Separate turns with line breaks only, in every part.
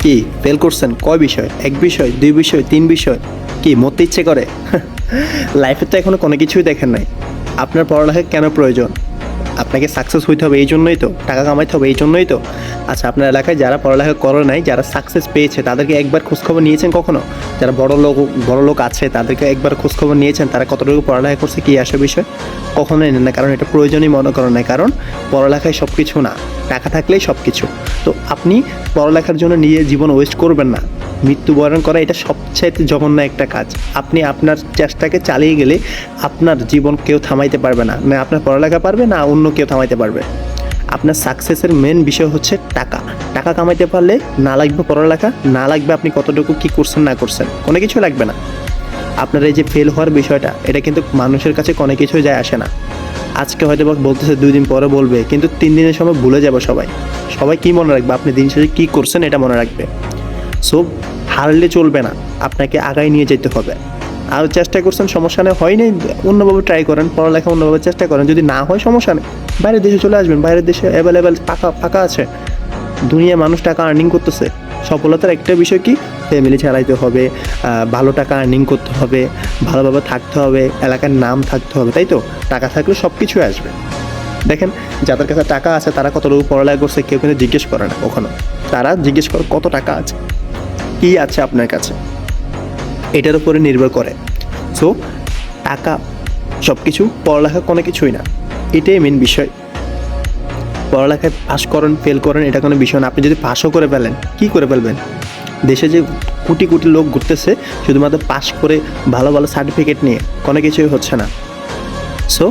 কি ফেল করছেন কয় বিষয়, এক বিষয়, দুই বিষয়, তিন বিষয়, কি মরতে ইচ্ছে করে? লাইফে তো এখনো কোনো কিছুই দেখেন নাই। আপনার পড়ালেখা কেন প্রয়োজন? আপনাকে সাকসেস হইতে হবে এই জন্যই তো, টাকা কামাইতে হবে এই জন্যই তো। আচ্ছা, আপনার এলাকায় যারা পড়ালেখা করে নাই, যারা সাকসেস পেয়েছে, তাদেরকে একবার খোঁজখবর নিয়েছেন কখনো? যারা বড় লোক আছে তাদেরকে একবার খোঁজখবর নিয়েছেন তারা কতটুকু পড়ালেখা করছে, কী আসে বিষয়? কখনোই নেন না, কারণ এটা প্রয়োজনই মনে করেন না। কারণ পড়ালেখায় সব কিছু না, টাকা থাকলেই সব কিছু। তো আপনি পড়ালেখার জন্য নিজের জীবন ওয়েস্ট করবেন না। মৃত্যুবরণ করা এটা সবচাইতে জঘন্য একটা কাজ। আপনি আপনার চেষ্টাকে চালিয়ে গেলে আপনার জীবন কেউ থামাইতে পারবে না, না আপনার পড়ালেখা পারবে, না অন্য কেউ থামাইতে পারবে। আপনার সাকসেসের মেন বিষয় হচ্ছে টাকা। টাকা কামাইতে পারলে না লাগবে পড়ালেখা, না লাগবে আপনি কতটুকু কী করছেন না করছেন, কোনো কিছু লাগবে না। আপনার এই যে ফেল হওয়ার বিষয়টা, এটা কিন্তু মানুষের কাছে কোনো কিছুই যায় আসে না। আজকে হয়তো বা বলতেছে 2 দিন পরে বলবে, কিন্তু 3 দিনের সময় ভুলে যাবে সবাই। সবাই কী মনে রাখবে? আপনি দিন শেষে কী করছেন এটা মনে রাখবে। সো হারলে চলবে না, আপনাকে আগায় নিয়ে যেতে হবে। আর চেষ্টা করছেন, সমস্যা নেই, হয় নাই, অন্যভাবে ট্রাই করেন, পড়ালেখা অন্যভাবে চেষ্টা করেন। যদি না হয় সমস্যা নেই, বাইরের দেশে চলে আসবেন। বাইরের দেশে অ্যাভেলেবেল ফাঁকা আছে। দুনিয়ায় মানুষ টাকা আর্নিং করতেছে। সফলতার একটা বিষয় কি, ফ্যামিলি চালাইতে হবে, ভালো টাকা আর্নিং করতে হবে, ভালোভাবে থাকতে হবে, এলাকার নাম থাকতে হবে, তাই তো? টাকা থাকলে সব কিছুই আসবে। দেখেন, যাদের কাছে টাকা আছে তারা কতটুকু পড়ালেখা করছে কেউ কিন্তু জিজ্ঞেস করে না কখনো। তারা জিজ্ঞেস করে কত টাকা আছে, কী আছে আপনার কাছে, এটার উপরে নির্ভর করে। সো টাকা সব কিছু, পড়ালেখা কোনো কিছুই না, এটাই মেন বিষয়। পড়ালেখায় পাস করেন ফেল করেন এটা কোনো বিষয় না। আপনি যদি পাসও করে ফেলেন, কী করে ফেলবেন? দেশে যে কোটি কোটি লোক ঘুরতেছে শুধুমাত্র পাস করে, ভালো ভালো সার্টিফিকেট নিয়ে, কোনো কিছুই হচ্ছে না। সো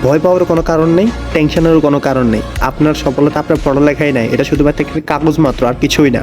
ভয় পাওয়ার কোনো কারণ নেই, টেনশনেরও কোনো কারণ নেই। আপনার সফলতা আপনার পড়ালেখাই নাই, এটা শুধুমাত্র একটা কাগজ মাত্র, আর কিছুই না।